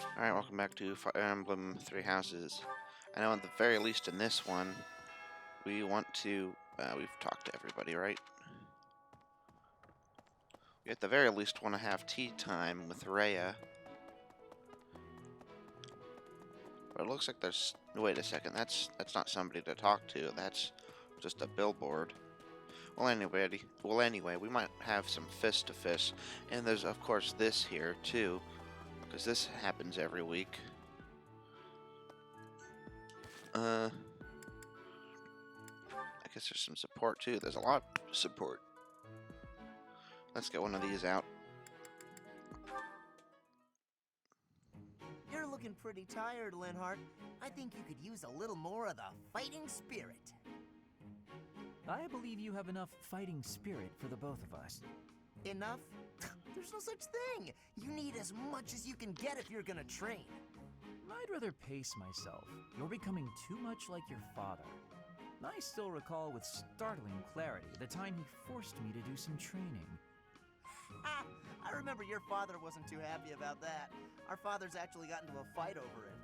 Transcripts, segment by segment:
Alright, welcome back to Fire Emblem Three Houses. I know at the very least in this one, we want to, we've talked to everybody, right? We at the very least want to have tea time with Rhea. But it looks like there's, wait a second, that's not somebody to talk to, that's just a billboard. Well anyway, we might have some fist-to-fist, and there's of course this here too, because this happens every week. I guess there's some support too. There's a lot of support. Let's get one of these out. You're looking pretty tired, Linhart. I think you could use a little more of the fighting spirit. I believe you have enough fighting spirit for the both of us. Enough? There's no such thing. You need as much as you can get if you're gonna train. I'd rather pace myself. You're becoming too much like your father. I still recall with startling clarity the time he forced me to do some training. Ha! I remember your father wasn't too happy about that. Our fathers actually got into a fight over it.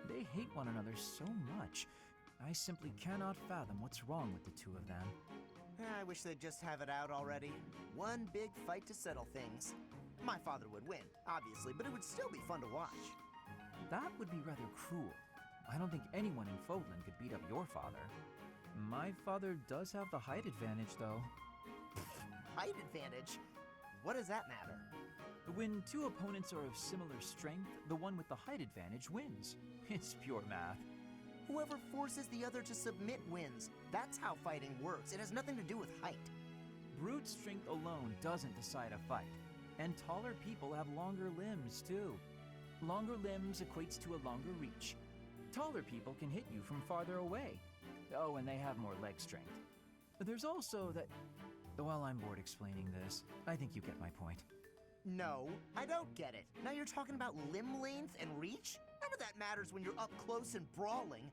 They hate one another so much. I simply cannot fathom what's wrong with the two of them. I wish they'd just have it out already. One big fight to settle things. My father would win, obviously, but it would still be fun to watch. That would be rather cruel. I don't think anyone in Fodlan could beat up your father. My father does have the height advantage, though. Height advantage? What does that matter? When two opponents are of similar strength, the one with the height advantage wins. It's pure math. Whoever forces the other to submit wins. That's how fighting works. It has nothing to do with height. Brute strength alone doesn't decide a fight. And taller people have longer limbs, too. Longer limbs equates to a longer reach. Taller people can hit you from farther away. Oh, and they have more leg strength. There's also that... Well, I'm bored explaining this. I think you get my point. No, I don't get it. Now you're talking about limb length and reach? None of that matters when you're up close and brawling.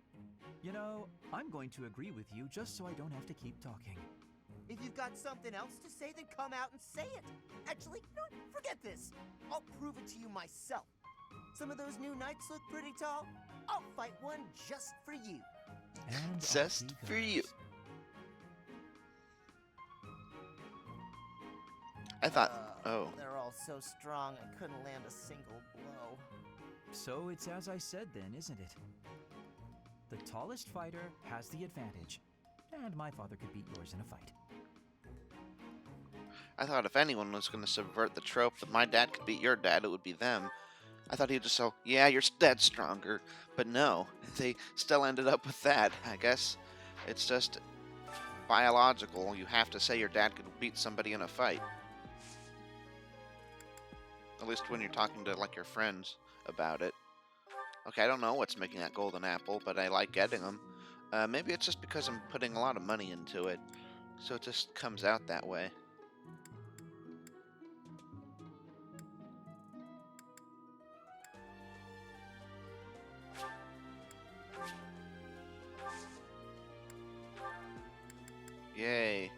You know, I'm going to agree with you just so I don't have to keep talking. If you've got something else to say, then come out and say it. Actually, you know what? Forget this. I'll prove it to you myself. Some of those new knights look pretty tall. I'll fight one just for you. And Just for you. I thought, oh. They're all so strong, I couldn't land a single blow. So it's as I said then, isn't it? The tallest fighter has the advantage. And my father could beat yours in a fight. I thought if anyone was going to subvert the trope that my dad could beat your dad, it would be them. I thought he'd just say, yeah, your dad's stronger. But no, they still ended up with that. I guess it's just biological. You have to say your dad could beat somebody in a fight. At least when you're talking to, like, your friends about it. Okay, I don't know what's making that golden apple, but I like getting them. Maybe it's just because I'm putting a lot of money into it, so it just comes out that way. Yay.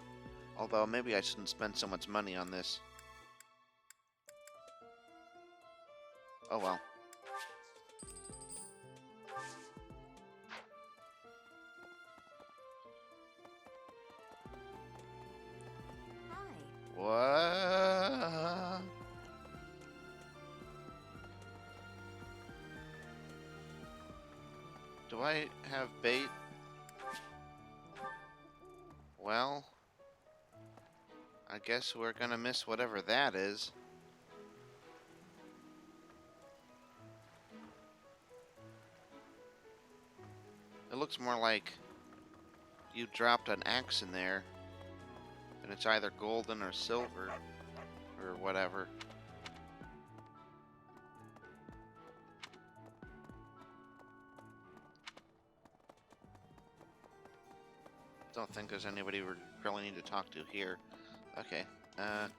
Although, maybe I shouldn't spend so much money on this. Oh well. Hi. What? Do I have bait? Well, I guess we're gonna miss whatever that is. It looks more like you dropped an axe in there, and it's either golden or silver, or whatever. Don't think there's anybody we really need to talk to here. Okay, well,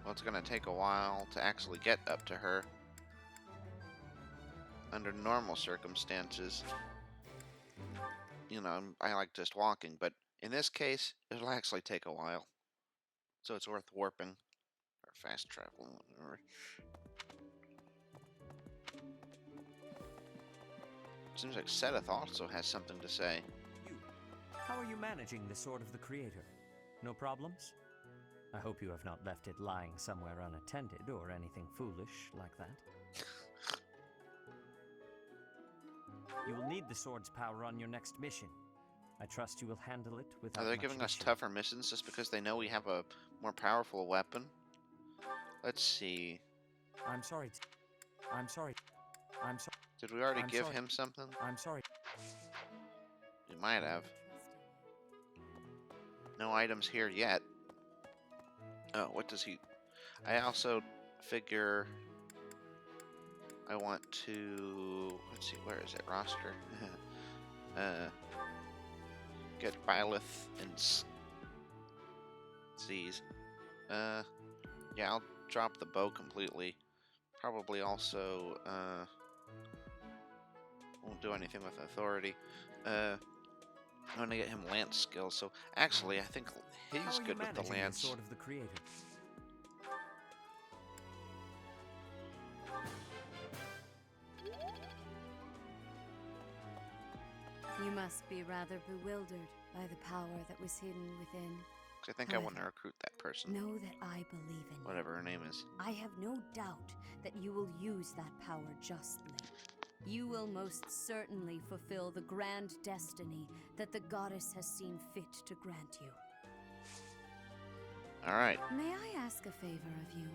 it's gonna take a while to actually get up to her. Under normal circumstances, you know, I like just walking, but in this case, it'll actually take a while. So it's worth warping. fast travel. Or... Seems like Seth also has something to say. You. How are you managing the Sword of the Creator? No problems? I hope you have not left it lying somewhere unattended or anything foolish like that. You will need the sword's power on your next mission. I trust you will handle it without Are they much giving us issue. tougher missions just because they know we have a more powerful weapon? Let's see. I'm sorry. I'm sorry. I'm sorry. Did we already I'm give sorry. him something? I'm sorry. We might have. No items here yet. Oh, what does he... I also figure I want to... Let's see, where is it? Roster. Get Byleth and Z's. Yeah, I'll drop the bow completely. Probably also, won't do anything with authority. I'm gonna get him lance skills, so actually I think How he's are you good with the managing lance. Sword of the Creator? You must be rather bewildered by the power that was hidden within. 'Cause I think I want to recruit that person. Know that I believe in you. Whatever her name is. I have no doubt that you will use that power justly. You will most certainly fulfill the grand destiny that the goddess has seen fit to grant you. Alright. May I ask a favor of you?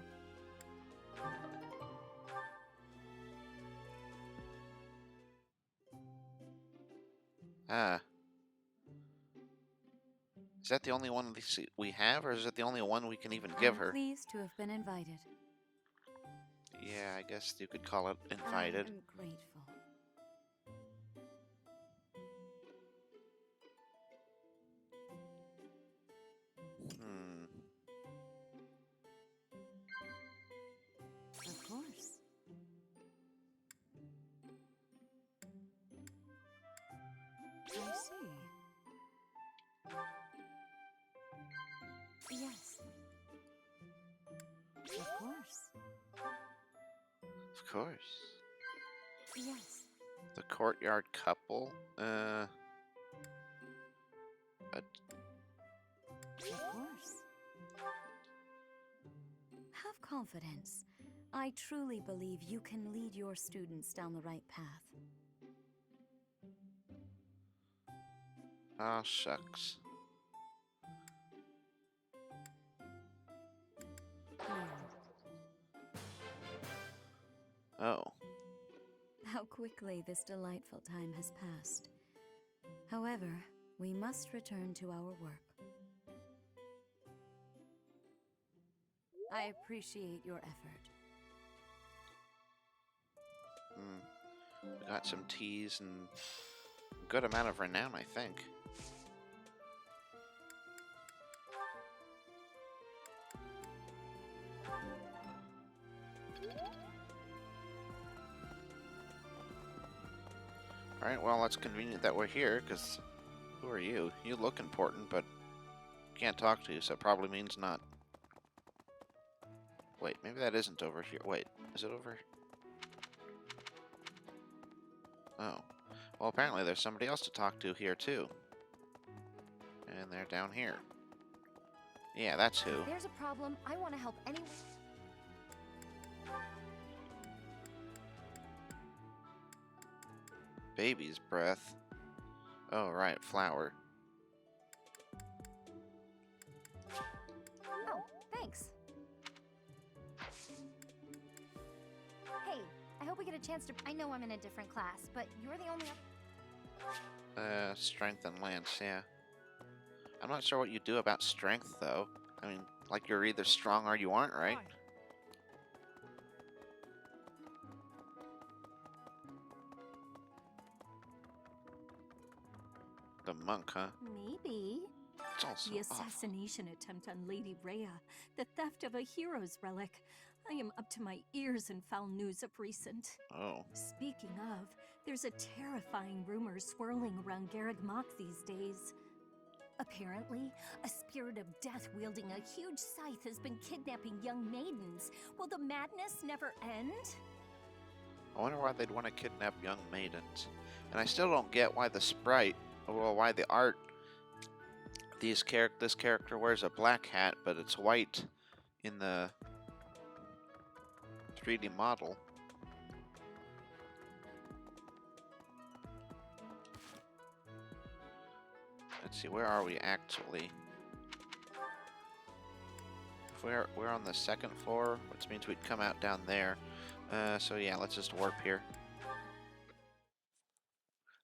Is that the only one of these we have, or is it the only one we can even give I'm her? pleased to have been invited. Yeah, I guess you could call it invited. I am grateful. Of course. I see. Yes. Of course. Of course. Yes. The courtyard couple. Of course. Have confidence. I truly believe you can lead your students down the right path. Oh, shucks. Oh. How quickly this delightful time has passed. However, we must return to our work. I appreciate your effort. We got some teas and a good amount of renown, I think. Alright, well, it's convenient that we're here, because who are you? You look important, but can't talk to you, so it probably means not. Wait, maybe that isn't over here. Wait, is it over? Oh. Well, apparently there's somebody else to talk to here, too. And they're down here. Yeah, that's who. If there's a problem, I want to help anyone. Baby's breath. Oh, right, flower. Oh, thanks. Hey, I hope we get a chance to. I know I'm in a different class, but you're the only. Strength and lance, yeah. I'm not sure what you do about strength, though. I mean, like you're either strong or you aren't, right? The monk, huh? Maybe. It's also The awful. assassination attempt on Lady Rhea, the theft of a hero's relic. I am up to my ears in foul news of recent. Oh. Speaking of, there's a terrifying rumor swirling around Garreg Mach these days. Apparently, a spirit of death wielding a huge scythe has been kidnapping young maidens. Will the madness never end? I wonder why they'd want to kidnap young maidens. And I still don't get why the sprite, well, why the art, this character wears a black hat, but it's white in the 3D model. Let's see, where are we actually? If we're on the second floor, which means we'd come out down there. So yeah, let's just warp here.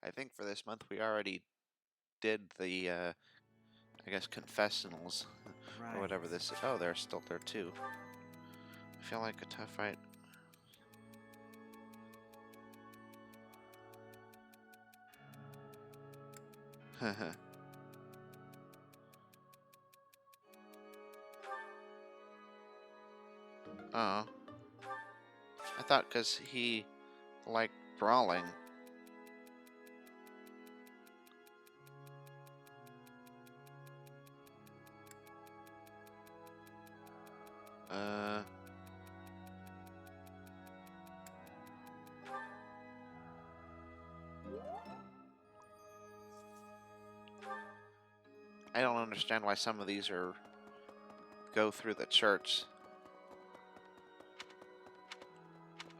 I think for this month we already did the, I guess, confessionals, or whatever this is. Oh, they're still there too. I feel like a tough fight. Oh. I thought because he liked brawling. I don't understand why some of these go through the church.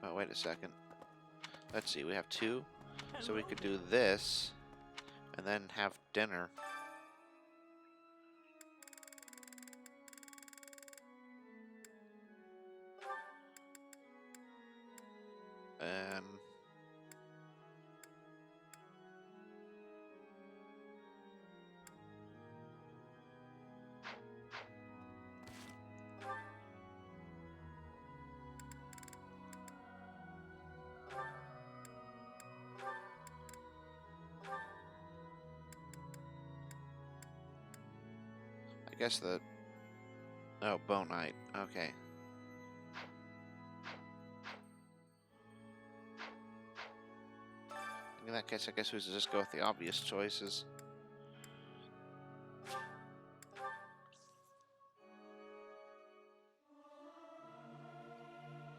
Oh, wait a second. Let's see, we have two. So we could do this and then have dinner. I guess the... Oh, Bone Knight. Okay. In that case, I guess we should just go with the obvious choices.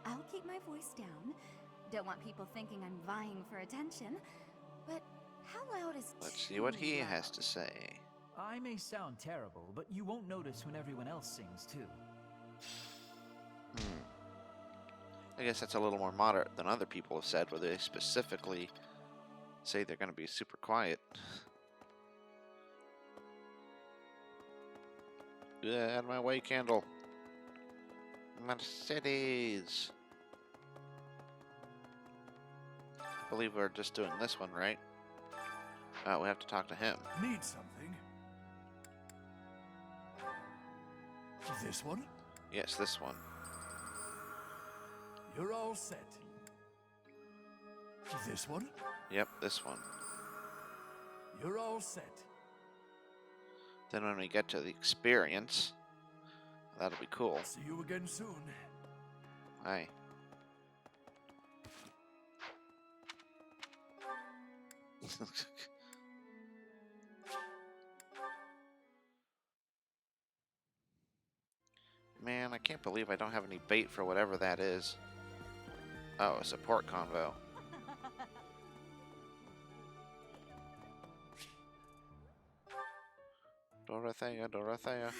I'll keep my voice down. Don't want people thinking I'm vying for attention. But how loud is Let's see what he loud? has to say. I may sound terrible, but you won't notice when everyone else sings too. I guess that's a little more moderate than other people have said, where they specifically say they're going to be super quiet. Out of my way, candle. Mercedes. I believe we're just doing this one, right? Oh, we have to talk to him. Need something? This one? Yes, this one. You're all set. This one? Yep, this one. You're all set. Then when we get to the experience, that'll be cool. See you again soon. Hi. Man, I can't believe I don't have any bait for whatever that is. Oh, a support convo. Dorothea, Dorothea.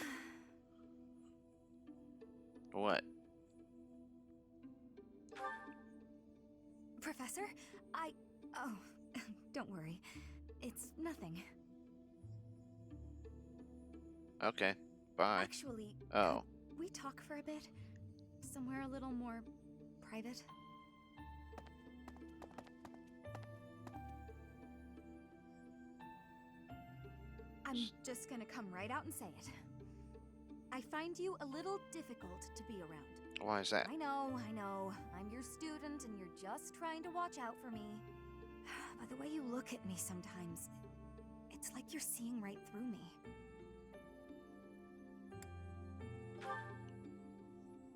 What? Professor, Oh, don't worry. It's nothing. Okay, bye. Actually, Oh. could we talk for a bit? Somewhere a little more private? I'm just gonna come right out and say it. I find you a little difficult to be around. Why is that? I know. I'm your student and you're just trying to watch out for me. But the way you look at me sometimes, it's like you're seeing right through me.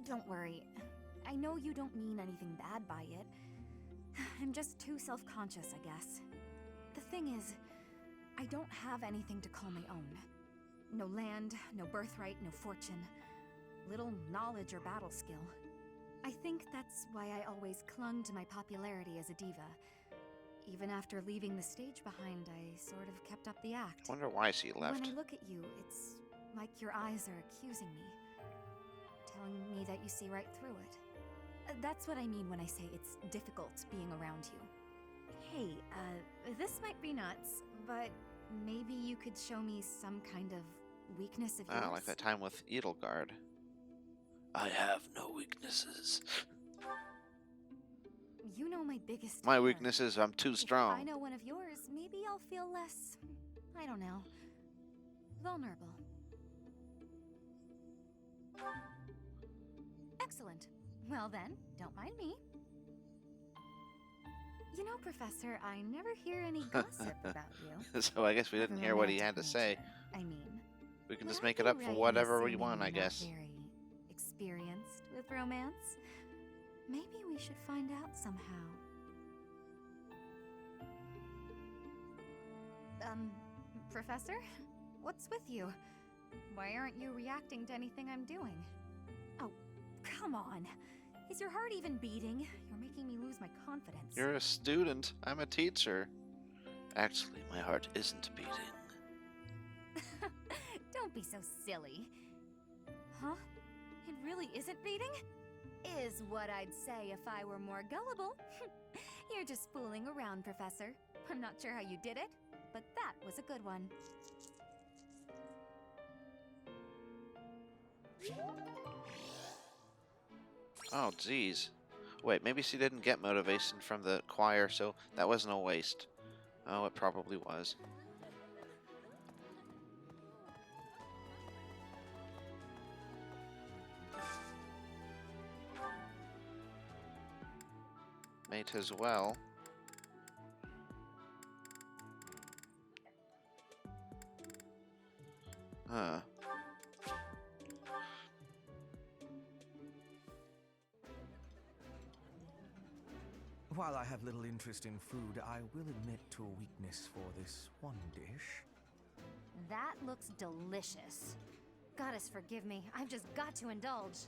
Don't worry. I know you don't mean anything bad by it. I'm just too self-conscious, I guess. The thing is, I don't have anything to call my own. No land, no birthright, no fortune. Little knowledge or battle skill. I think that's why I always clung to my popularity as a diva. Even after leaving the stage behind, I sort of kept up the act. Wonder why she left. When I look at you, it's like your eyes are accusing me. Telling me that you see right through it. That's what I mean when I say it's difficult being around you. Hey, this might be nuts, but maybe you could show me some kind of weakness of yours? Oh, like that time with Edelgard. I have no weaknesses. You know my biggest My fear. weakness is I'm too If I strong. know one of yours, maybe I'll feel less, I don't know, vulnerable. Excellent. Well then, don't mind me. You know, Professor, I never hear any gossip about you. So I guess we didn't Of a hear what he had to romantic say. nature, I mean. We can Would just I make it be up for right in whatever we assuming want, I you're guess. Not very experienced with romance? Maybe we should find out somehow. Professor? What's with you? Why aren't you reacting to anything I'm doing? Oh, come on. Is your heart even beating? You're making me lose my confidence. You're a student. I'm a teacher. Actually, my heart isn't beating. Don't be so silly. Huh? It really isn't beating? Is what I'd say if I were more gullible. You're just fooling around, Professor. I'm not sure how you did it, but that was a good one. Oh, geez. Wait, maybe she didn't get motivation from the choir, so that wasn't a waste. Oh, it probably was. Might as well. Huh. While I have little interest in food, I will admit to a weakness for this one dish. That looks delicious. Goddess forgive me, I've just got to indulge.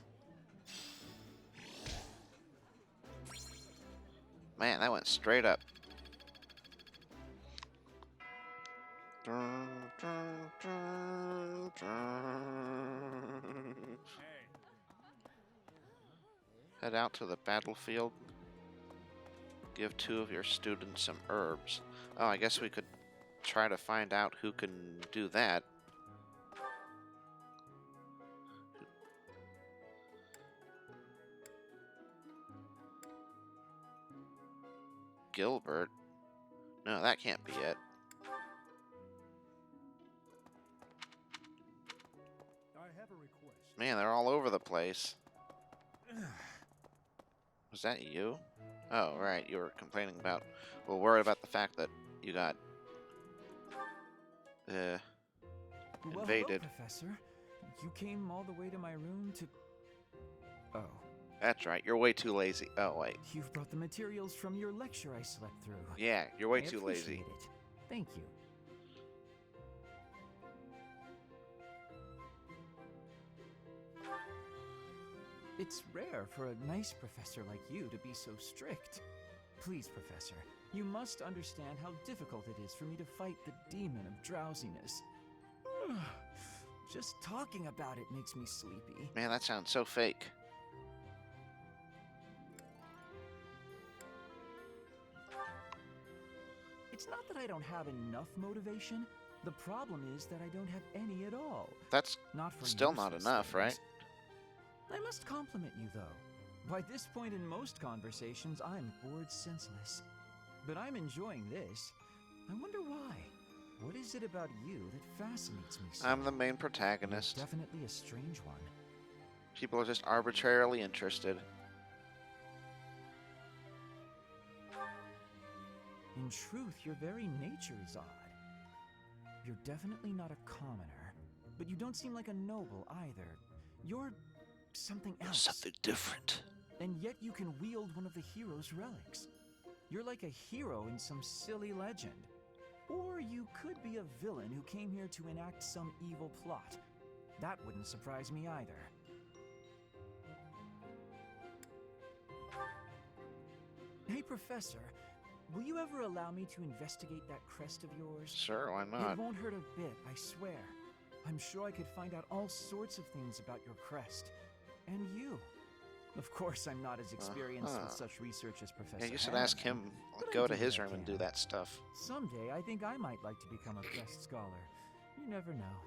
Man, that went straight up. Head out to the battlefield. Give 2 of your students some herbs. Oh, I guess we could try to find out who can do that. Gilbert? No, that can't be it. I have a request. Man, they're all over the place. Was that you? Oh, right. You were complaining about... Well, worried about the fact that you got... Well, invaded. hello, Professor. You came all the way to my room to... Oh. That's right. You're way too lazy. Oh, wait. You've brought the materials from your lecture I slept through. Yeah, you're way I too lazy. appreciate it. Thank you. It's rare for a nice professor like you to be so strict. Please, Professor, you must understand how difficult it is for me to fight the demon of drowsiness. Just talking about it makes me sleepy. Man, that sounds so fake. It's not that I don't have enough motivation. The problem is that I don't have any at all. That's Not for still not useless enough, things. right? I must compliment you, though. By this point in most conversations, I'm bored senseless. But I'm enjoying this. I wonder why. What is it about you that fascinates me so? I'm the main You're protagonist. definitely a strange one. People are just arbitrarily interested. In truth, your very nature is odd. You're definitely not a commoner, but you don't seem like a noble either. You're something else. Something different. And yet you can wield one of the hero's relics. You're like a hero in some silly legend. Or you could be a villain who came here to enact some evil plot. That wouldn't surprise me either. Hey, Professor, will you ever allow me to investigate that crest of yours? Sure, why not? It won't hurt a bit, I swear. I'm sure I could find out all sorts of things about your crest. And you. Of course, I'm not as experienced with such research as Professor Yeah, you should Hammond, ask him. but I Go do to his what I room and do can. that stuff. Someday, I think I might like to become a crest scholar. You never know.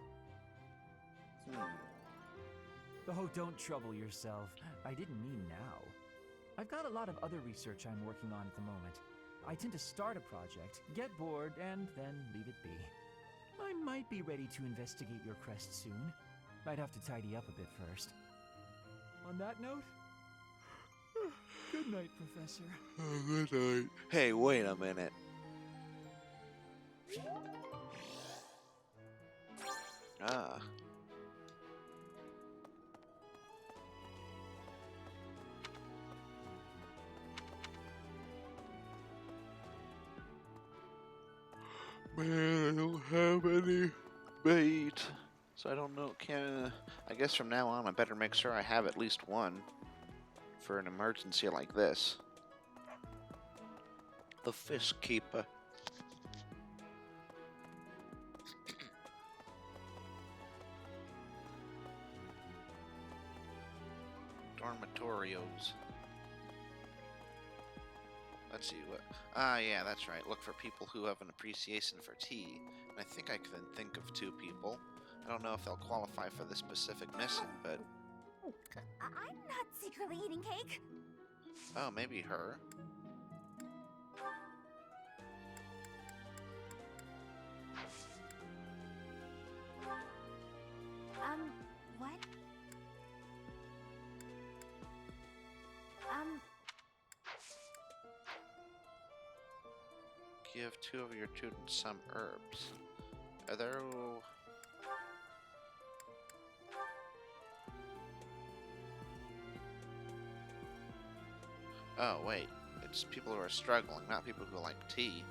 Oh, don't trouble yourself. I didn't mean now. I've got a lot of other research I'm working on at the moment. I tend to start a project, get bored, and then leave it be. I might be ready to investigate your crest soon. I'd have to tidy up a bit first. On that note, good night, Professor. Good night. Hey, wait a minute. Ah. Man, I don't have any bait. So I don't know, I guess from now on I better make sure I have at least one for an emergency like this. The Fish Keeper. Dormitorios. Let's see what. Ah, yeah, that's right. Look for people who have an appreciation for tea. And I think I can think of 2 people. I don't know if they'll qualify for the specific mission, but. I'm not secretly eating cake. Oh, maybe her. What? Give 2 of your students some herbs. Are there... Oh, wait. It's people who are struggling, not people who like tea.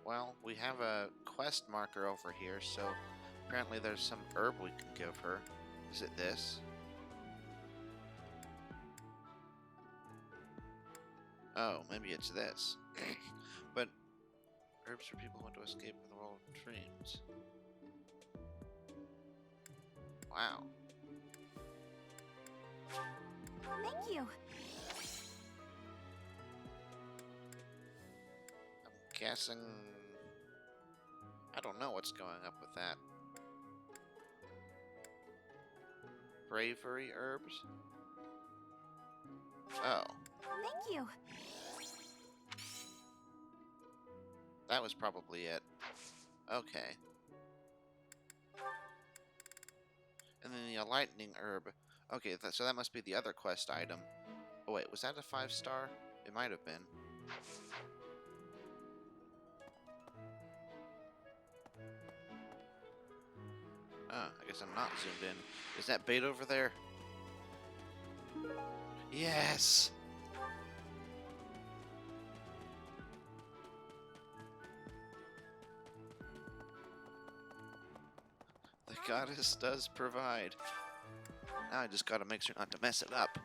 Well, we have a quest marker over here, so apparently there's some herb we can give her. Is it this? Oh, maybe it's this. But herbs for people who want to escape from the world of dreams. Wow. Thank you. I'm guessing... I don't know what's going up with that. Bravery herbs? Oh. Thank you. That was probably it. Okay. And then the lightning herb. Okay, so that must be the other quest item. Oh wait, was that a 5-star? It might have been. Oh, I guess I'm not zoomed in. Is that bait over there? Yes! The goddess does provide. Now I just gotta make sure not to mess it up.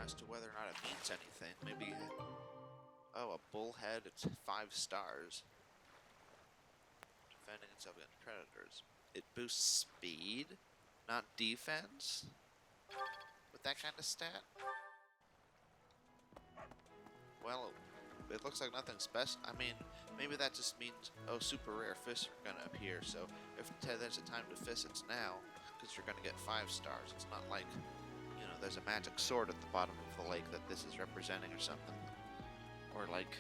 As to whether or not it means anything, maybe... Oh, a bullhead, it's 5 stars. Defending itself against predators. It boosts speed, not defense? With that kind of stat? Well, it looks like nothing special. I mean, maybe that just means, oh, super rare fish are gonna appear, so if there's a time to fish, it's now, because you're gonna get 5 stars. It's not like, you know, there's a magic sword at the bottom of the lake that this is representing or something. Or like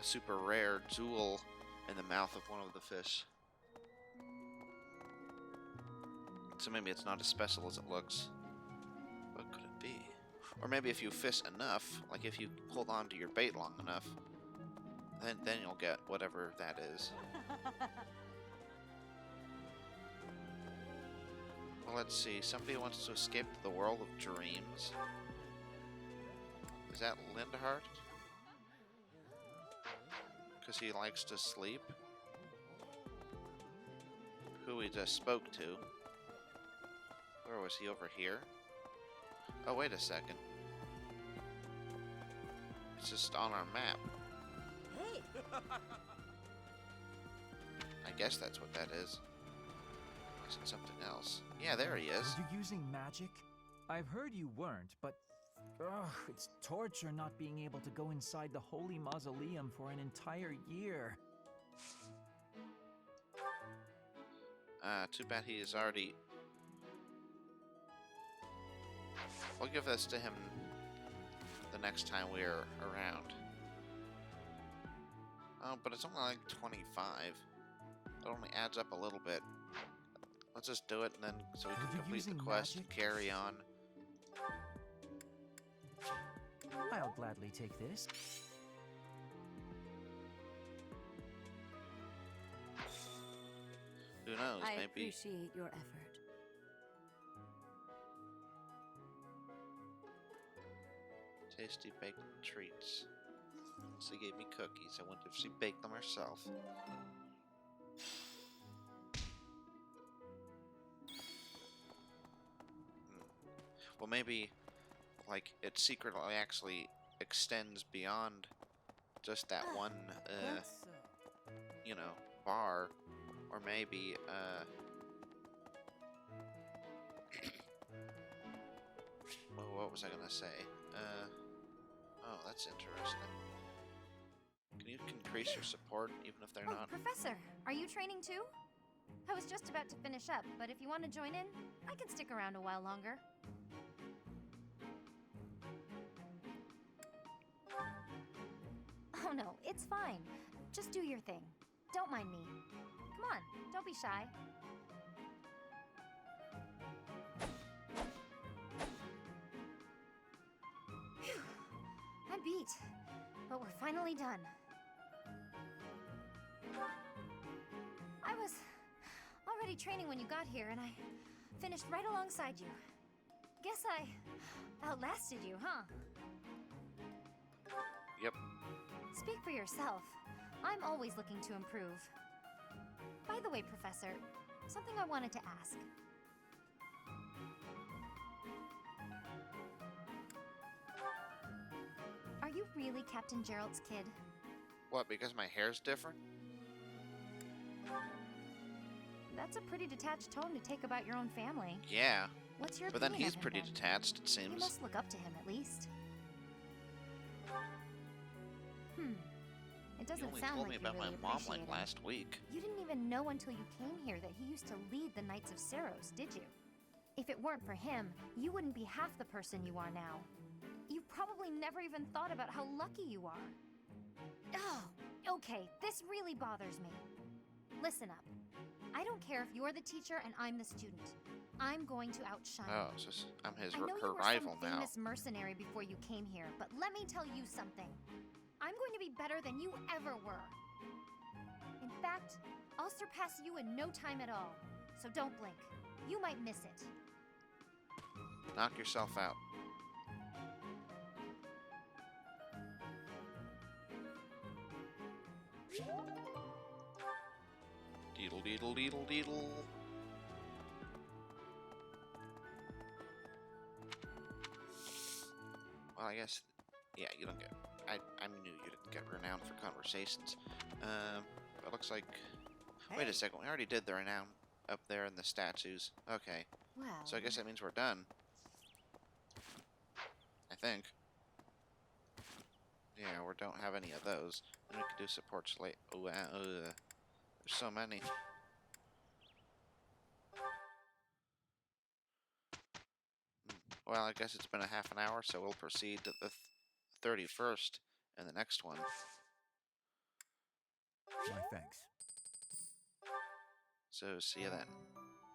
a super rare jewel in the mouth of one of the fish. So maybe it's not as special as it looks. What could it be? Or maybe if you fish enough, like if you hold on to your bait long enough, then you'll get whatever that is. Well, let's see. Somebody wants to escape to the world of dreams. Is that Lindhart? Because he likes to sleep? Who we just spoke to. Where was he? Over here? Oh, wait a second. It's just on our map. Hey! I guess that's what that is. Or is it something else? Yeah, there he is. Are you using magic? I've heard you weren't, but it's torture not being able to go inside the holy mausoleum for an entire year. Too bad he is already... We'll give this to him the next time we're around. Oh, but it's only like 25. It only adds up a little bit. Let's just do it, and then so we can complete the quest and carry on. I'll gladly take this. Who knows? I Maybe. appreciate your effort. Tasty baked treats. She gave me cookies. I wonder if she baked them herself. Well, maybe, like, it secretly actually extends beyond just that one, you know, bar. Or maybe, well, what was I gonna say? Oh, that's interesting. Can you increase your support even if they're not? Professor, are you training too? I was just about to finish up, but if you want to join in, I can stick around a while longer. Oh no, it's fine. Just do your thing. Don't mind me. Come on, don't be shy. Phew. I'm beat, but we're finally done. I was already training when you got here, and I finished right alongside you. Guess I outlasted you, huh? Yep. Speak for yourself. I'm always looking to improve. By the way, Professor, something I wanted to ask. Are you really Captain Gerald's kid? What, because my hair's different? That's a pretty detached tone to take about your own family. Yeah. What's your But then opinion he's of him, pretty then? detached, it You seems. must look up to him at least. It doesn't You only sound told like me you about really my mom appreciate like him. last week. You didn't even know until you came here that he used to lead the Knights of Ceros, did you? If it weren't for him, you wouldn't be half the person you are now. You probably never even thought about how lucky you are. Oh, okay, this really bothers me. Listen up. I don't care if you're the teacher and I'm the student. I'm going to outshine Oh, you. so I'm his I know her you were rival some now. famous mercenary before you came here, but let me tell you something. I'm going to be better than you ever were. In fact, I'll surpass you in no time at all. So don't blink. You might miss it. Knock yourself out. Deedle deedle deedle deedle. Well, I guess, yeah, you don't get. I knew you didn't get renowned for conversations. It looks like. Wait a second, we already did the renown up there in the statues. Okay, Well, so I guess that means we're done. I think. Yeah, we don't have any of those. And we can do support slate. Oh, there's so many. Well, I guess it's been a half an hour, so we'll proceed to the 31st and the next one. My thanks. So see you then.